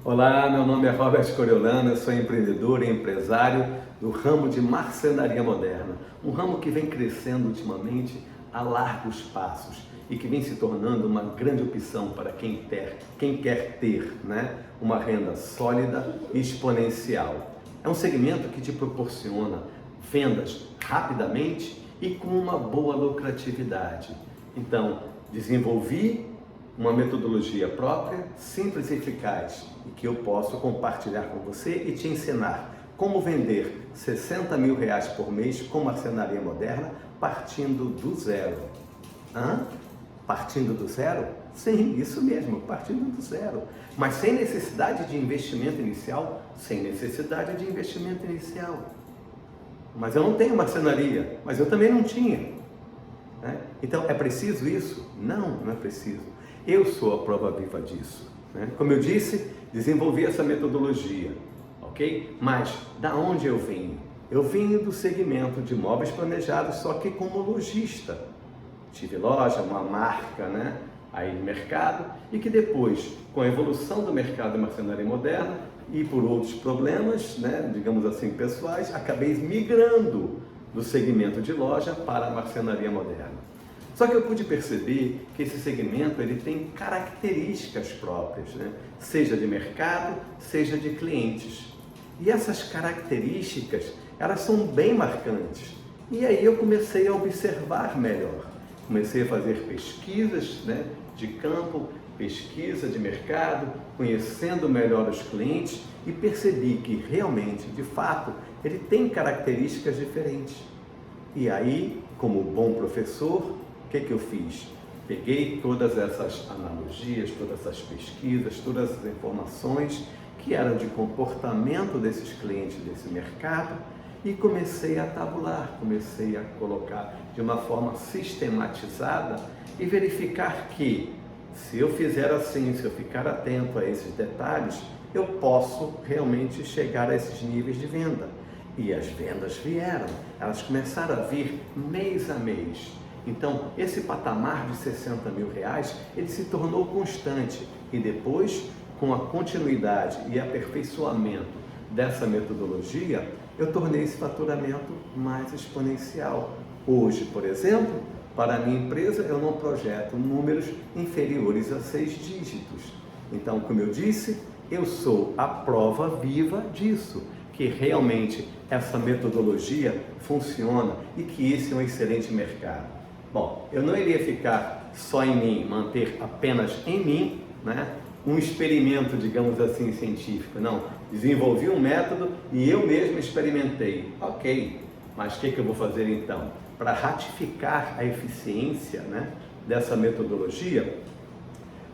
Olá, meu nome é Robert Coriolano, eu sou empreendedor e empresário do ramo de marcenaria moderna, um ramo que vem crescendo ultimamente a largos passos e que vem se tornando uma grande opção para quem quer ter, uma renda sólida e exponencial. É um segmento que te proporciona vendas rapidamente e com uma boa lucratividade. Então, desenvolvi uma metodologia própria, simples e eficaz, e que eu posso compartilhar com você e te ensinar como vender 60 mil reais por mês com marcenaria moderna partindo do zero. Partindo do zero? Sim, isso mesmo, partindo do zero. Mas sem necessidade de investimento inicial, sem necessidade de investimento inicial. Mas eu não tenho marcenaria, mas eu também não tinha. Então, é preciso isso? Não, não é preciso. Eu sou a prova viva disso. Como eu disse, desenvolvi essa metodologia, ok? Mas da onde eu venho? Eu venho do segmento de móveis planejados, só que como lojista. Tive loja, uma marca, aí no mercado, e que depois, com a evolução do mercado de marcenaria moderna e por outros problemas, digamos assim, pessoais, acabei migrando do segmento de loja para a marcenaria moderna. Só que eu pude perceber que esse segmento ele tem características próprias, seja de mercado, seja de clientes. E essas características, elas são bem marcantes. E aí eu comecei a observar melhor. Comecei a fazer pesquisas de campo, pesquisa de mercado, conhecendo melhor os clientes e percebi que realmente, de fato, ele tem características diferentes. E aí, como bom professor, o que eu fiz? Peguei todas essas analogias, todas essas pesquisas, todas as informações que eram de comportamento desses clientes desse mercado e comecei a tabular, comecei a colocar de uma forma sistematizada e verificar que se eu fizer assim, se eu ficar atento a esses detalhes, eu posso realmente chegar a esses níveis de venda. E as vendas vieram, elas começaram a vir mês a mês. Então, esse patamar de 60 mil reais, ele se tornou constante e depois, com a continuidade e aperfeiçoamento dessa metodologia, eu tornei esse faturamento mais exponencial. Hoje, por exemplo, para a minha empresa, eu não projeto números inferiores a 6 dígitos. Então, como eu disse, eu sou a prova viva disso, que realmente essa metodologia funciona e que esse é um excelente mercado. Bom, eu não iria ficar só em mim, manter apenas em mim, um experimento, digamos assim, científico. Não, desenvolvi um método e eu mesmo experimentei. Ok, mas o que eu vou fazer então? Para ratificar a eficiência dessa metodologia,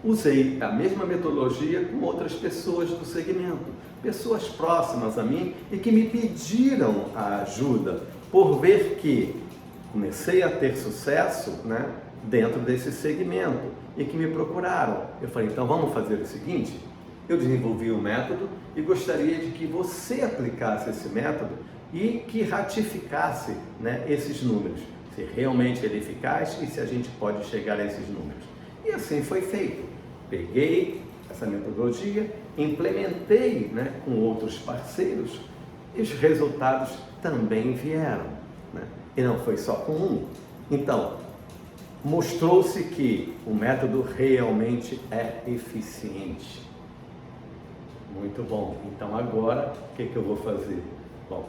usei a mesma metodologia com outras pessoas do segmento, pessoas próximas a mim e que me pediram a ajuda por ver que comecei a ter sucesso dentro desse segmento e que me procuraram. Eu falei, então vamos fazer o seguinte, eu desenvolvi um método e gostaria de que você aplicasse esse método e que ratificasse esses números, se realmente ele é eficaz e se a gente pode chegar a esses números. E assim foi feito. Peguei essa metodologia, implementei com outros parceiros e os resultados também vieram. E não foi só com um. Então, mostrou-se que o método realmente é eficiente. Muito bom. Então agora, o que eu vou fazer? Bom,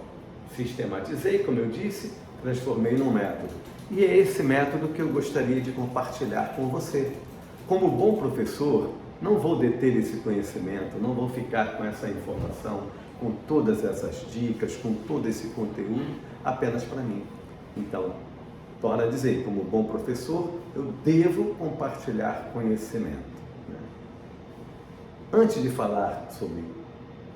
sistematizei, como eu disse, transformei num método. E é esse método que eu gostaria de compartilhar com você. Como bom professor, não vou deter esse conhecimento, não vou ficar com essa informação, com todas essas dicas, com todo esse conteúdo, apenas para mim. Então, torno a dizer, como bom professor, eu devo compartilhar conhecimento. Antes de falar sobre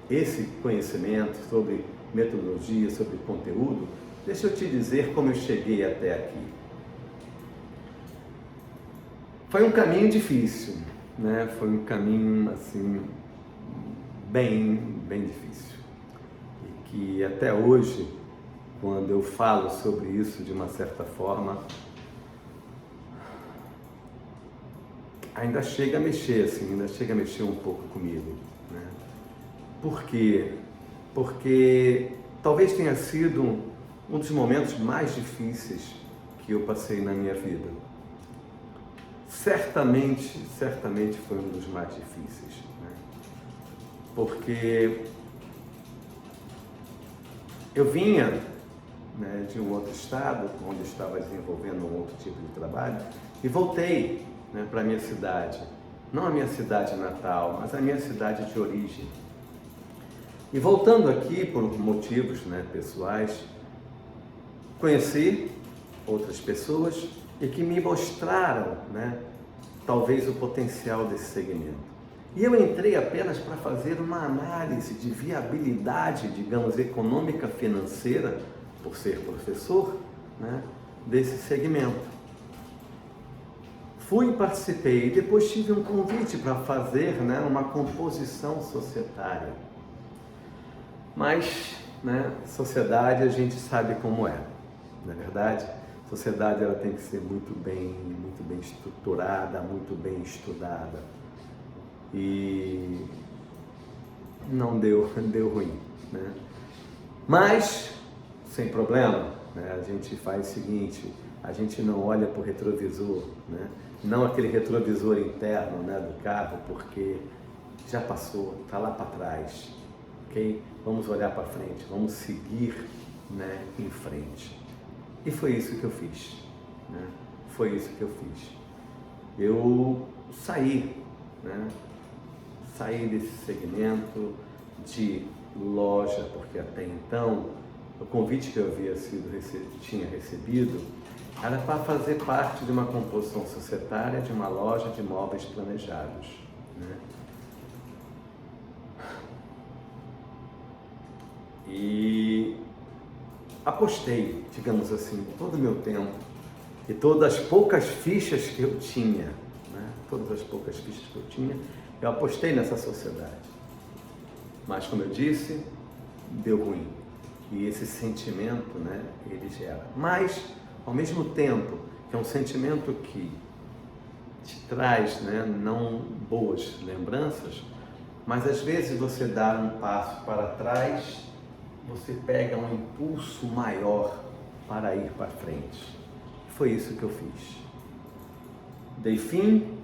esse conhecimento, sobre metodologia, sobre conteúdo, deixa eu te dizer como eu cheguei até aqui. Foi um caminho difícil, Foi um caminho, assim, bem difícil. E que até hoje, quando eu falo sobre isso de uma certa forma, ainda chega a mexer, assim, ainda chega a mexer um pouco comigo, né? Por quê? Porque talvez tenha sido um dos momentos mais difíceis que eu passei na minha vida. Certamente foi um dos mais difíceis, né? Porque eu vinha, né, de um outro estado, onde eu estava desenvolvendo um outro tipo de trabalho, e voltei, né, para a minha cidade. Não a minha cidade natal, mas a minha cidade de origem. E voltando aqui por motivos, né, pessoais, conheci outras pessoas e que me mostraram, né, talvez o potencial desse segmento. E eu entrei apenas para fazer uma análise de viabilidade, digamos, econômica, financeira, por ser professor, né, desse segmento. Fui, participei e depois tive um convite para fazer, né, uma composição societária. Mas, né, sociedade a gente sabe como é, não é verdade? Sociedade ela tem que ser muito bem estruturada, muito bem estudada. E não deu ruim, né? Mas, sem problema, né, a gente faz o seguinte, a gente não olha para o retrovisor, né? Não aquele retrovisor interno, né, do carro, porque já passou, está lá para trás, ok? Vamos olhar para frente, vamos seguir, né, em frente. E foi isso que eu fiz, né? Foi isso que eu fiz. Eu saí, né? Saí desse segmento de loja, porque até então o convite que eu tinha recebido era para fazer parte de uma composição societária de uma loja de móveis planejados, né? E apostei, digamos assim, todo o meu tempo e todas as poucas fichas que eu tinha, né? Todas as poucas fichas que eu tinha, eu apostei nessa sociedade. Mas, como eu disse, deu ruim. E esse sentimento, né, ele gera. Mas, ao mesmo tempo, que é um sentimento que te traz, né, não boas lembranças, mas às vezes você dá um passo para trás, você pega um impulso maior para ir para frente. Foi isso que eu fiz. Dei fim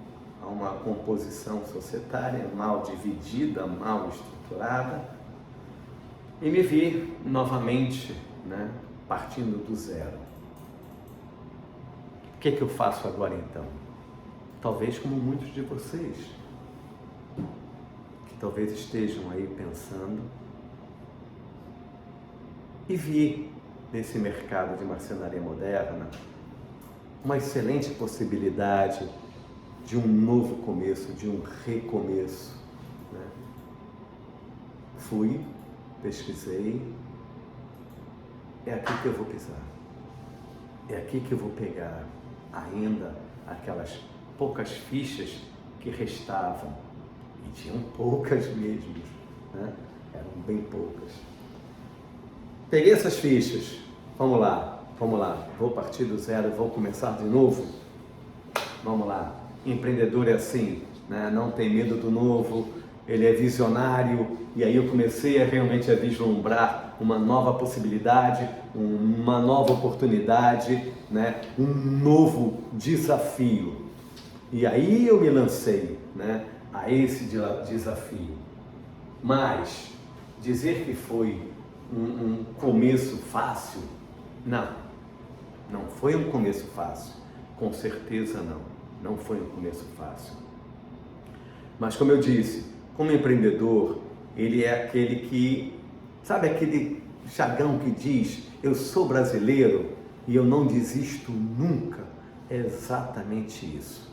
a uma composição societária mal dividida, mal estruturada, e me vi novamente, né, partindo do zero. O que eu faço agora então? Talvez como muitos de vocês, que talvez estejam aí pensando, e vi nesse mercado de marcenaria moderna uma excelente possibilidade de um novo começo, de um recomeço, né? Fui, pesquisei, é aqui que eu vou pisar, é aqui que eu vou pegar ainda aquelas poucas fichas que restavam, e tinham poucas mesmo, né? Eram bem poucas. Peguei essas fichas, vamos lá, vou partir do zero, vou começar de novo, vamos lá. Empreendedor é assim, né? Não tem medo do novo, ele é visionário, e aí eu comecei realmente a vislumbrar uma nova possibilidade, uma nova oportunidade, né? Um novo desafio. E aí eu me lancei, né, a esse desafio. Mas dizer que foi um começo fácil, não foi um começo fácil, com certeza não foi um começo fácil. Mas como eu disse, como empreendedor, ele é aquele que, sabe aquele jargão que diz, eu sou brasileiro e eu não desisto nunca? É exatamente isso.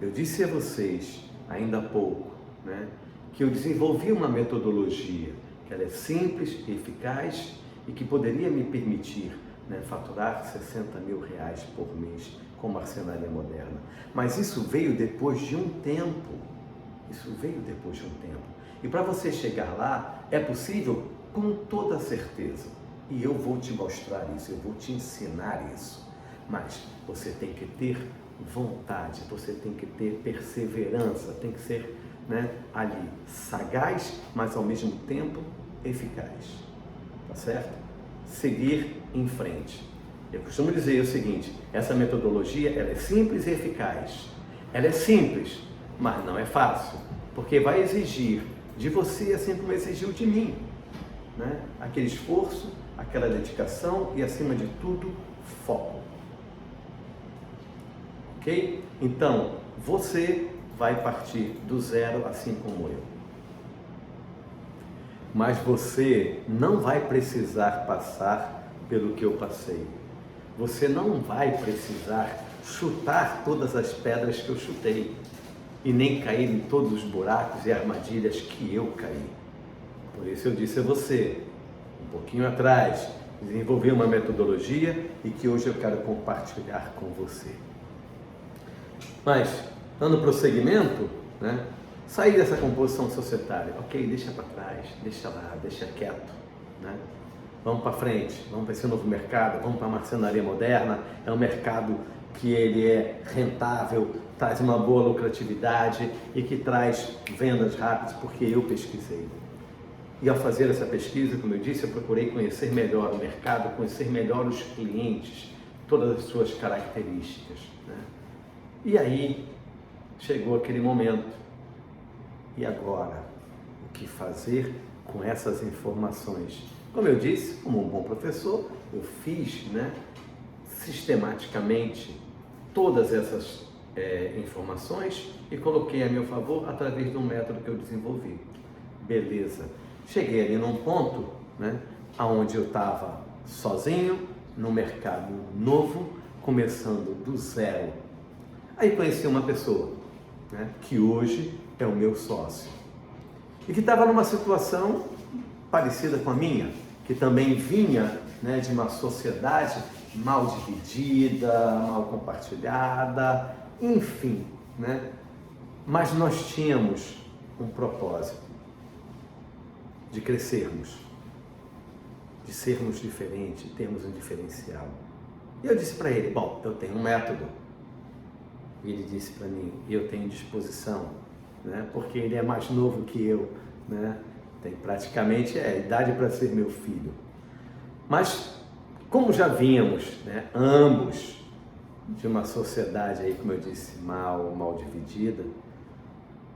Eu disse a vocês, ainda há pouco, né, que eu desenvolvi uma metodologia, que ela é simples, eficaz e que poderia me permitir, né, faturar 60 mil reais por mês com marcenaria moderna. Mas isso veio depois de um tempo. E para você chegar lá, é possível com toda certeza. E eu vou te mostrar isso, eu vou te ensinar isso. Mas você tem que ter vontade, você tem que ter perseverança, tem que ser né, ali, sagaz, mas ao mesmo tempo eficaz, tá certo? Seguir em frente. Eu costumo dizer o seguinte, essa metodologia ela é simples e eficaz. Ela é simples, mas não é fácil, porque vai exigir de você, assim como exigiu de mim, né? Aquele esforço, aquela dedicação e, acima de tudo, foco. Ok? Então, você vai partir do zero, assim como eu. Mas você não vai precisar passar pelo que eu passei. Você não vai precisar chutar todas as pedras que eu chutei e nem cair em todos os buracos e armadilhas que eu caí. Por isso eu disse a você, um pouquinho atrás, desenvolvi uma metodologia e que hoje eu quero compartilhar com você. Mas, dando prosseguimento, né, sair dessa composição societária, ok, deixa para trás, deixa lá, deixa quieto, né? Vamos para frente, vamos para esse novo mercado, vamos para a marcenaria moderna, é um mercado que ele é rentável, traz uma boa lucratividade e que traz vendas rápidas, porque eu pesquisei. E ao fazer essa pesquisa, como eu disse, eu procurei conhecer melhor o mercado, conhecer melhor os clientes, todas as suas características, né? E aí chegou aquele momento. E agora? O que fazer com essas informações? Como eu disse, como um bom professor, eu fiz, né, sistematicamente todas essas informações e coloquei a meu favor através de um método que eu desenvolvi. Beleza. Cheguei ali num ponto, né, onde eu estava sozinho, no mercado novo, começando do zero. Aí conheci uma pessoa, né, que hoje é o meu sócio e que estava numa situação parecida com a minha, que também vinha, né, de uma sociedade mal dividida, mal compartilhada, enfim, né? Mas nós tínhamos um propósito de crescermos, de sermos diferentes, termos um diferencial. E eu disse para ele, bom, eu tenho um método. E ele disse para mim, eu tenho disposição, né? Porque ele é mais novo que eu, né? Tem praticamente a idade para ser meu filho. Mas, como já vínhamos, né, ambos de uma sociedade aí, como eu disse, mal dividida,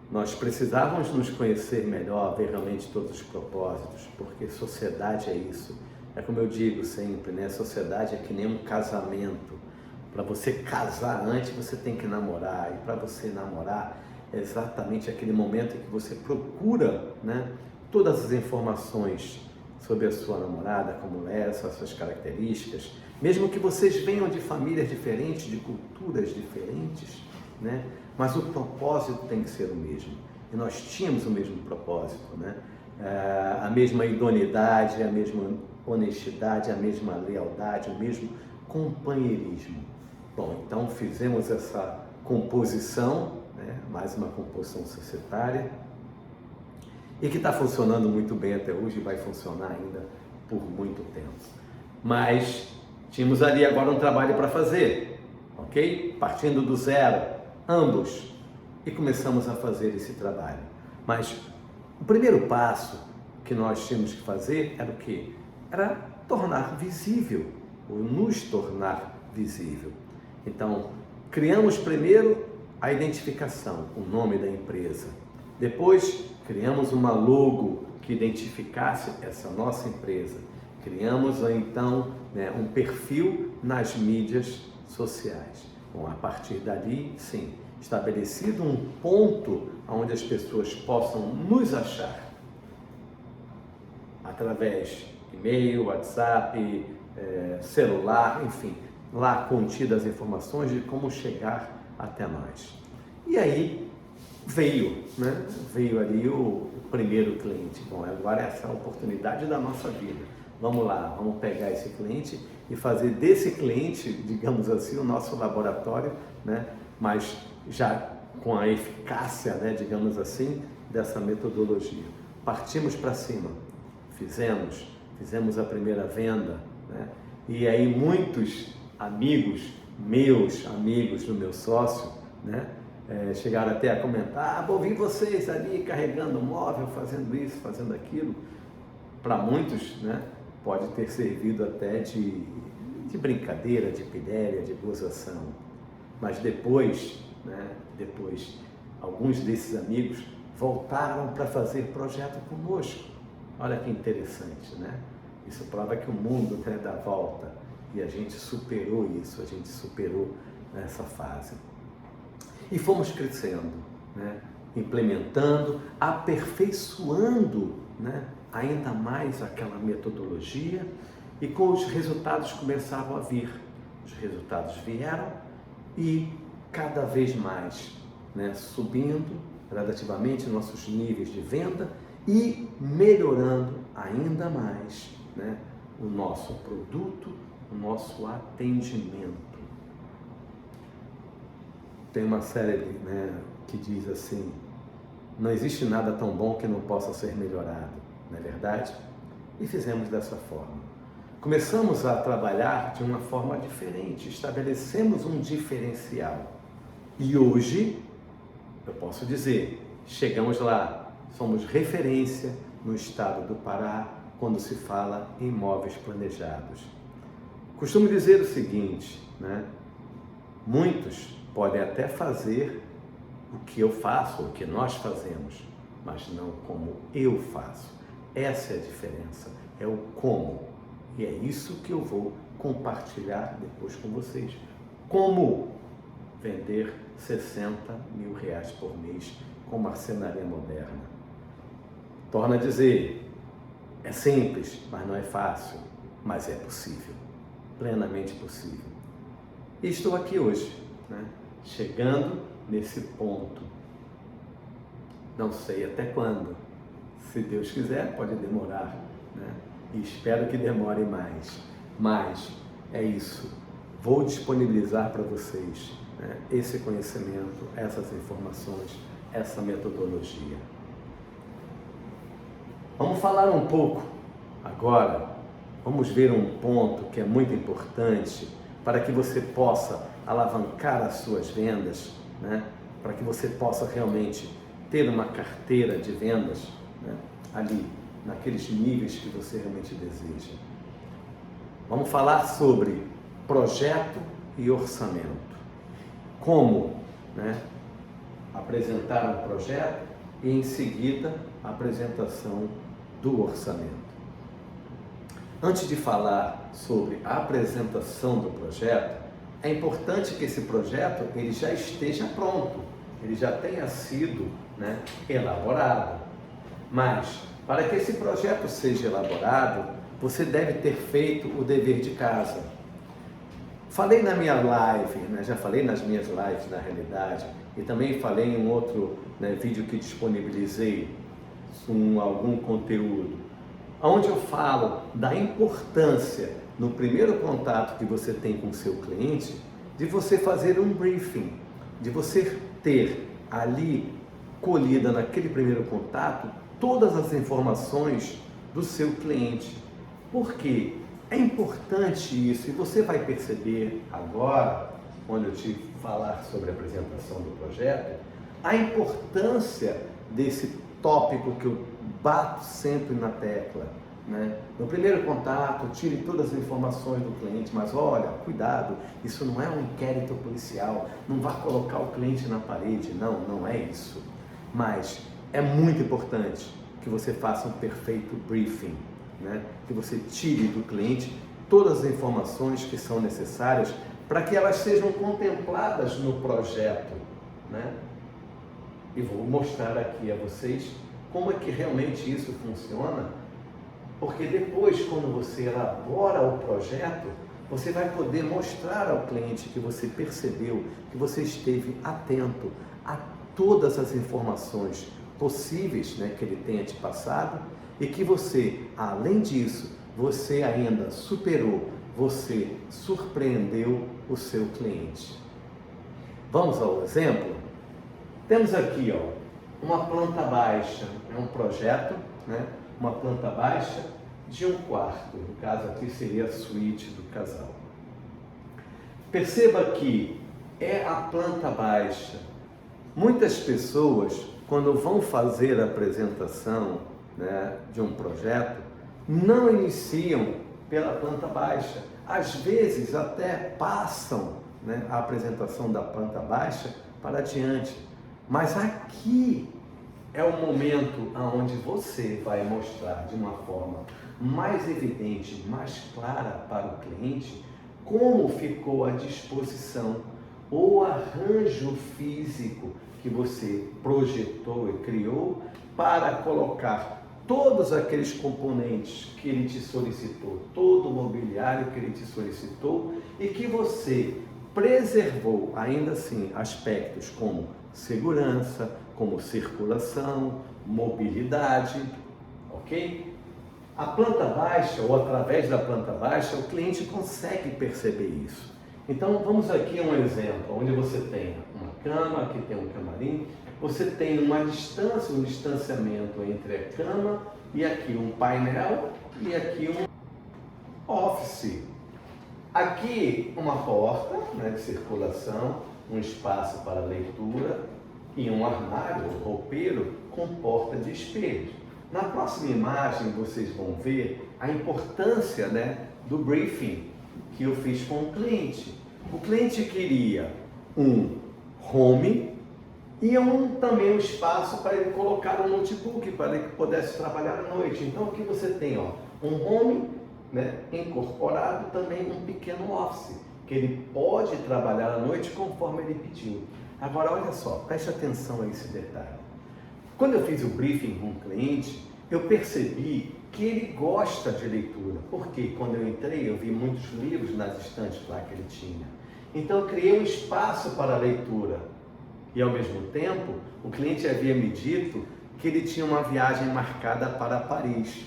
nós precisávamos nos conhecer melhor, ver realmente todos os propósitos, porque sociedade é isso. É como eu digo sempre, né? Sociedade é que nem um casamento. Para você casar antes, você tem que namorar. E para você namorar, é exatamente aquele momento em que você procura, né, todas as informações sobre a sua namorada, como é, as suas características. Mesmo que vocês venham de famílias diferentes, de culturas diferentes, né? Mas o propósito tem que ser o mesmo. E nós tínhamos o mesmo propósito, né? A mesma idoneidade, a mesma honestidade, a mesma lealdade, o mesmo companheirismo. Bom, então fizemos essa composição, né? Mais uma composição societária, e que está funcionando muito bem até hoje e vai funcionar ainda por muito tempo. Mas tínhamos ali agora um trabalho para fazer, ok? Partindo do zero, ambos, e começamos a fazer esse trabalho. Mas o primeiro passo que nós tínhamos que fazer era o quê? Era tornar visível, ou nos tornar visível. Então, criamos primeiro a identificação, o nome da empresa. Depois, criamos uma logo que identificasse essa nossa empresa. Criamos, então, né, um perfil nas mídias sociais. Bom, a partir dali, sim, estabelecido um ponto onde as pessoas possam nos achar. Através de e-mail, WhatsApp, celular, enfim, lá contidas as informações de como chegar até nós. E aí veio ali o primeiro cliente. Bom, agora essa é a oportunidade da nossa vida. Vamos lá, vamos pegar esse cliente e fazer desse cliente, digamos assim, o nosso laboratório, né? Mas já com a eficácia, né, digamos assim, dessa metodologia. Partimos para cima, fizemos a primeira venda, né? E aí muitos amigos, meus amigos do meu sócio, né, chegaram até a comentar, vi vocês ali carregando o móvel, fazendo isso, fazendo aquilo. Para muitos, né, pode ter servido até de brincadeira, de pilhéria, de gozação. Mas depois, alguns desses amigos voltaram para fazer projeto conosco. Olha que interessante, né? Isso prova que o mundo dá volta e a gente superou isso, a gente superou essa fase. E fomos crescendo, né? Implementando, aperfeiçoando, né? Ainda mais aquela metodologia, e com os resultados começavam a vir. Os resultados vieram e cada vez mais, né? Subindo gradativamente nossos níveis de venda e melhorando ainda mais, né? O nosso produto, o nosso atendimento. Tem uma série, né, que diz assim: não existe nada tão bom que não possa ser melhorado, não é verdade? E fizemos dessa forma. Começamos a trabalhar de uma forma diferente, estabelecemos um diferencial. E hoje, eu posso dizer, chegamos lá, somos referência no estado do Pará quando se fala em imóveis planejados. Costumo dizer o seguinte, né? Muitos podem até fazer o que eu faço, o que nós fazemos, mas não como eu faço. Essa é a diferença, é o como. E é isso que eu vou compartilhar depois com vocês. Como vender 60 mil reais por mês com marcenaria moderna. Torno a dizer, é simples, mas não é fácil, mas é possível, plenamente possível. E estou aqui hoje, né? Chegando nesse ponto. Não sei até quando. Se Deus quiser, pode demorar, né? E espero que demore mais. Mas é isso. Vou disponibilizar para vocês, né, esse conhecimento, essas informações, essa metodologia. Vamos falar um pouco agora. Vamos ver um ponto que é muito importante para que você possa alavancar as suas vendas, né? Para que você possa realmente ter uma carteira de vendas, né? Ali, naqueles níveis que você realmente deseja. Vamos falar sobre projeto e orçamento. Como, né, apresentar um projeto e, em seguida, a apresentação do orçamento. Antes de falar sobre a apresentação do projeto, é importante que esse projeto ele já esteja pronto, ele já tenha sido, né, elaborado. Mas, para que esse projeto seja elaborado, você deve ter feito o dever de casa. Falei na minha live, né, já falei nas minhas lives na realidade, e também falei em um outro, né, vídeo que disponibilizei, algum conteúdo, onde eu falo da importância, no primeiro contato que você tem com o seu cliente, de você fazer um briefing, de você ter ali colhida naquele primeiro contato todas as informações do seu cliente. Por quê? É importante isso, e você vai perceber agora, quando eu te falar sobre a apresentação do projeto, a importância desse tópico que eu bato sempre na tecla, né? No primeiro contato, tire todas as informações do cliente, mas olha, cuidado, isso não é um inquérito policial, não vá colocar o cliente na parede, não é isso. Mas é muito importante que você faça um perfeito briefing, né? Que você tire do cliente todas as informações que são necessárias para que elas sejam contempladas no projeto, né? E vou mostrar aqui a vocês como é que realmente isso funciona, porque depois, quando você elabora o projeto, você vai poder mostrar ao cliente que você percebeu, que você esteve atento a todas as informações possíveis, né, que ele tenha te passado, e que você, além disso, você ainda superou, você surpreendeu o seu cliente. Vamos ao exemplo? Temos aqui, uma planta baixa, é um projeto, né? Uma planta baixa de um quarto, no caso aqui seria a suíte do casal. Perceba que é a planta baixa Muitas pessoas, quando vão fazer a apresentação, né, de um projeto, não iniciam pela planta baixa. Às vezes até passam, né, a apresentação da planta baixa para adiante. Mas aqui é o momento onde você vai mostrar de uma forma mais evidente, mais clara para o cliente, como ficou a disposição ou arranjo físico que você projetou e criou para colocar todos aqueles componentes que ele te solicitou, todo o mobiliário que ele te solicitou e que você preservou, ainda assim, aspectos como segurança, como circulação, mobilidade, ok? A planta baixa, ou através da planta baixa, o cliente consegue perceber isso. Então, vamos aqui a um exemplo, onde você tem uma cama, aqui tem um camarim, você tem uma distância, um distanciamento entre a cama e aqui um painel e aqui um office. Aqui uma porta, né, de circulação, um espaço para leitura e um armário, um roupeiro com porta de espelho. Na próxima imagem vocês vão ver a importância, né, do briefing que eu fiz com o cliente. O cliente queria um home e também um espaço para ele colocar um notebook, para ele que pudesse trabalhar à noite. Então aqui você tem, ó, um home, né, incorporado, também um pequeno office, que ele pode trabalhar à noite conforme ele pediu. Agora olha só, preste atenção a esse detalhe. Quando eu fiz o briefing com o cliente, eu percebi que ele gosta de leitura, porque quando eu entrei eu vi muitos livros nas estantes lá que ele tinha. Então eu criei um espaço para a leitura e ao mesmo tempo o cliente havia me dito que ele tinha uma viagem marcada para Paris.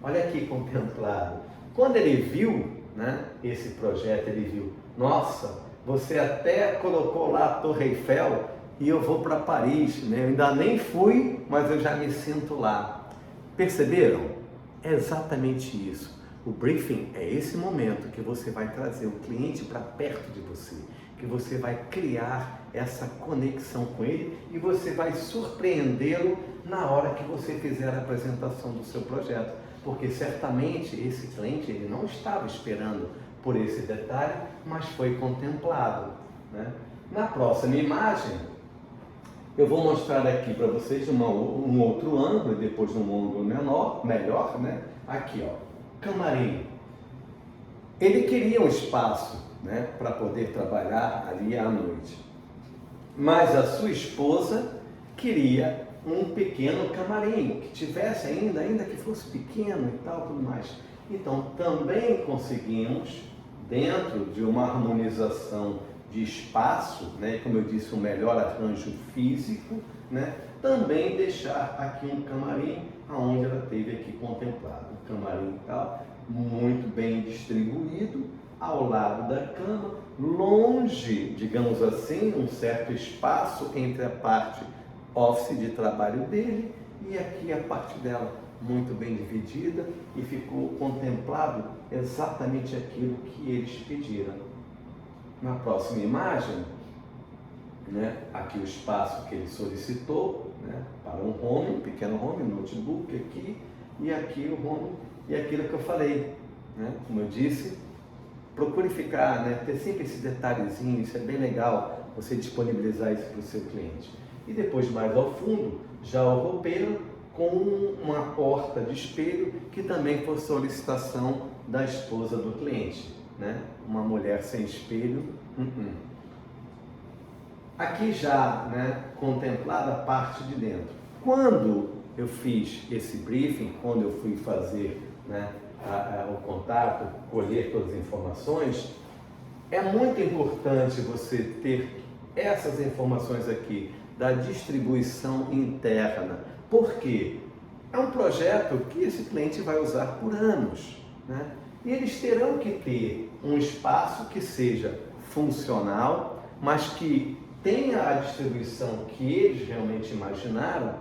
Olha aqui contemplado. Quando ele viu, né, esse projeto, ele viu, nossa, você até colocou lá a Torre Eiffel e eu vou para Paris, né? Eu ainda nem fui, mas eu já me sinto lá. Perceberam? É exatamente isso. O briefing é esse momento que você vai trazer o cliente para perto de você, que você vai criar essa conexão com ele e você vai surpreendê-lo na hora que você fizer a apresentação do seu projeto, porque certamente esse cliente ele não estava esperando por esse detalhe, mas foi contemplado, né? Na próxima imagem, eu vou mostrar aqui para vocês um outro ângulo, e depois um ângulo melhor, né? Aqui, ó, camarim. Ele queria um espaço, né, para poder trabalhar ali à noite, mas a sua esposa queria um pequeno camarim, que tivesse ainda que fosse pequeno e tal, tudo mais. Então, também conseguimos, dentro de uma harmonização de espaço, né, como eu disse, um melhor arranjo físico, né, também deixar aqui um camarim, aonde ela teve aqui contemplado. Um camarim tal, muito bem distribuído, ao lado da cama, longe, digamos assim, um certo espaço entre a parte office de trabalho dele e aqui a parte dela, muito bem dividida, e ficou contemplado exatamente aquilo que eles pediram. Na próxima imagem, né, aqui o espaço que ele solicitou, né, para um home, um pequeno home, um notebook aqui, e aqui o home, e aquilo que eu falei, né, como eu disse, procure ficar, né, ter sempre esse detalhezinho, isso é bem legal, você disponibilizar isso para o seu cliente. E depois, mais ao fundo, já o roupeiro com uma porta de espelho, que também foi solicitação da esposa do cliente, né? Uma mulher sem espelho. Aqui já, né, contemplada a parte de dentro. Quando eu fiz esse briefing, quando eu fui fazer, né, o contato, colher todas as informações, é muito importante você ter essas informações aqui da distribuição interna. Por quê? É um projeto que esse cliente vai usar por anos, né? E eles terão que ter um espaço que seja funcional, mas que tenha a distribuição que eles realmente imaginaram,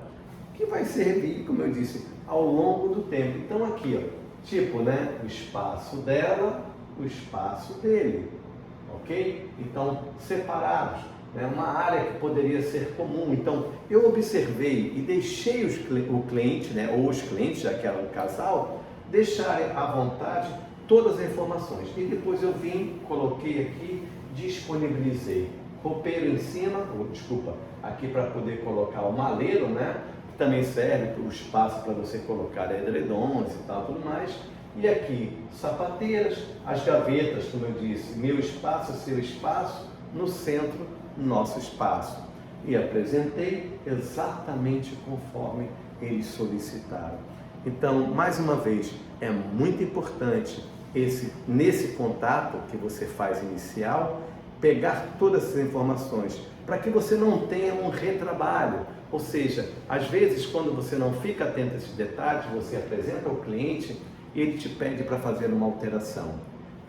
que vai servir, como eu disse, ao longo do tempo. Então aqui, ó, tipo, né, o espaço dela, o espaço dele, ok? Então, separados. né, uma área que poderia ser comum. Então, eu observei e deixei o cliente, né, ou os clientes, já que era um casal, deixarem à vontade todas as informações. E depois eu vim, coloquei aqui, disponibilizei roupeiro em cima, aqui para poder colocar o maleiro, né? Que também serve o espaço para você colocar edredons e tal, tudo mais. E aqui, sapateiras, as gavetas, como eu disse, meu espaço, seu espaço, no centro, nosso espaço. E apresentei exatamente conforme eles solicitaram. Então, mais uma vez, é muito importante nesse contato que você faz inicial, pegar todas essas informações, para que você não tenha um retrabalho. Ou seja, às vezes, quando você não fica atento a esses detalhes, você apresenta ao cliente e ele te pede para fazer uma alteração.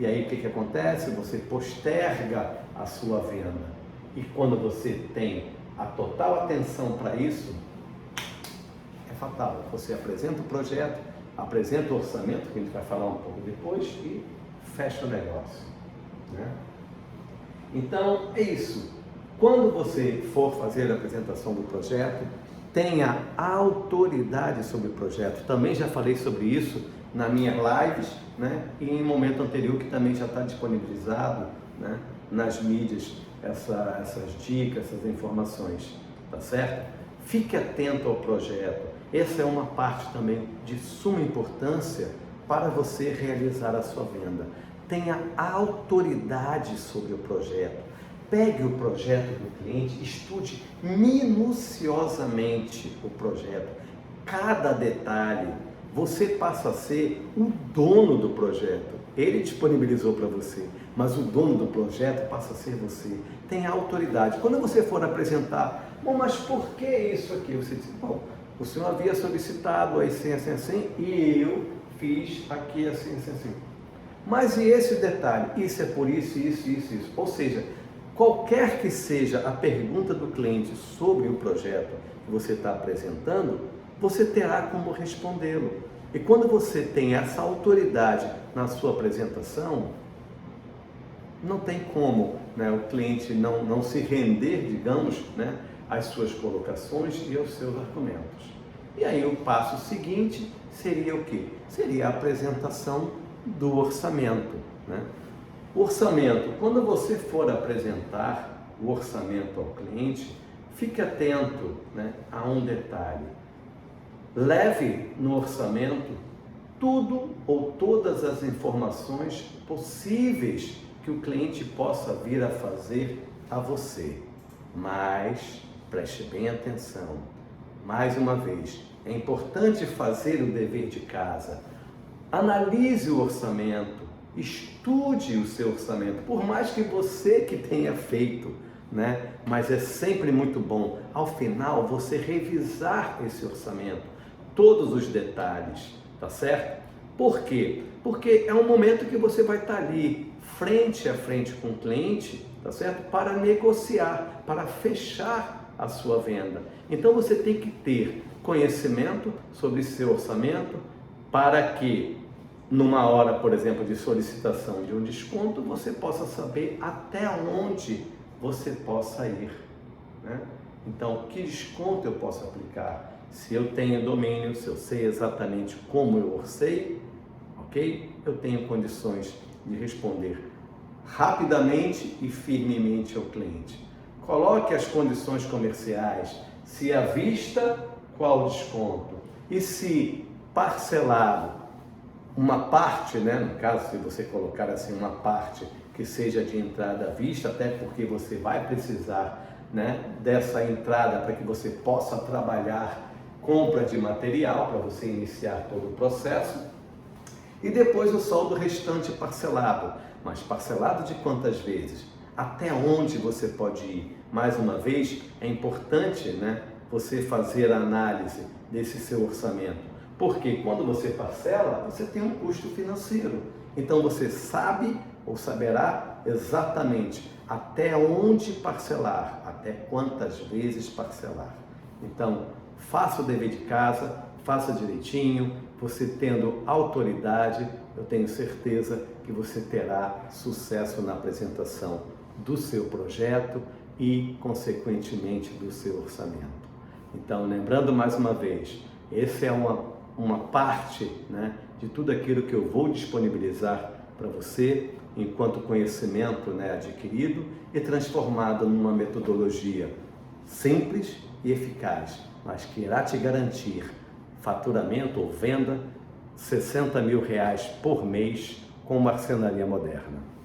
E aí o que acontece? Você posterga a sua venda. E quando você tem a total atenção para isso, é fatal. Você apresenta o projeto, apresenta o orçamento, que a gente vai falar um pouco depois, e fecha o negócio, né? Então, é isso. Quando você for fazer a apresentação do projeto, tenha autoridade sobre o projeto. Também já falei sobre isso na minha lives, né? E em momento anterior, que também já está disponibilizado, né, nas mídias, essas dicas, essas informações, tá certo? Fique atento ao projeto. Essa é uma parte também de suma importância para você realizar a sua venda. Tenha autoridade sobre o projeto. Pegue o projeto do cliente, estude minuciosamente o projeto. Cada detalhe, você passa a ser o dono do projeto. Ele disponibilizou para você, mas o dono do projeto passa a ser você. Tenha autoridade. Quando você for apresentar, bom, mas por que isso aqui? Você diz, bom, o senhor havia solicitado assim, assim, assim, e eu fiz aqui assim, assim, assim. Mas e esse detalhe? Isso é por isso, isso, isso, isso. Ou seja, qualquer que seja a pergunta do cliente sobre o projeto que você está apresentando, você terá como respondê-lo. E quando você tem essa autoridade na sua apresentação, não tem como, né, o cliente não se render, digamos, né, às suas colocações e aos seus argumentos. E aí o passo seguinte seria o quê? Seria a apresentação do orçamento, né? O orçamento, quando você for apresentar o orçamento ao cliente, fique atento, né, a um detalhe. Leve no orçamento tudo ou todas as informações possíveis que o cliente possa vir a fazer a você. Mas preste bem atenção. Mais uma vez, é importante fazer o dever de casa. Analise o orçamento, estude o seu orçamento, por mais que você que tenha feito, né? Mas é sempre muito bom, ao final, você revisar esse orçamento, todos os detalhes, tá certo? Por quê? Porque é um momento que você vai estar ali, frente a frente com o cliente, tá certo? Para negociar, para fechar a sua venda. Então você tem que ter conhecimento sobre seu orçamento, para que numa hora, por exemplo, de solicitação de um desconto, você possa saber até onde você possa ir, né? Então, que desconto eu posso aplicar? Se eu tenho domínio, se eu sei exatamente como eu orcei, ok? Eu tenho condições de responder rapidamente e firmemente ao cliente. Coloque as condições comerciais, se à vista, qual o desconto? E se parcelado, uma parte, né? No caso, se você colocar assim uma parte que seja de entrada à vista, até porque você vai precisar, né, dessa entrada para que você possa trabalhar compra de material, para você iniciar todo o processo, e depois o saldo restante parcelado. Mas parcelado de quantas vezes? Até onde você pode ir? Mais uma vez, é importante, né, você fazer a análise desse seu orçamento, porque quando você parcela, você tem um custo financeiro. Então você sabe ou saberá exatamente até onde parcelar, até quantas vezes parcelar. Então, faça o dever de casa, faça direitinho, você tendo autoridade, eu tenho certeza que você terá sucesso na apresentação do seu projeto e, consequentemente, do seu orçamento. Então, lembrando mais uma vez, essa é uma parte, né, de tudo aquilo que eu vou disponibilizar para você enquanto conhecimento, né, adquirido e transformado numa metodologia simples e eficaz, mas que irá te garantir faturamento ou venda R$ 60 mil por mês com marcenaria moderna.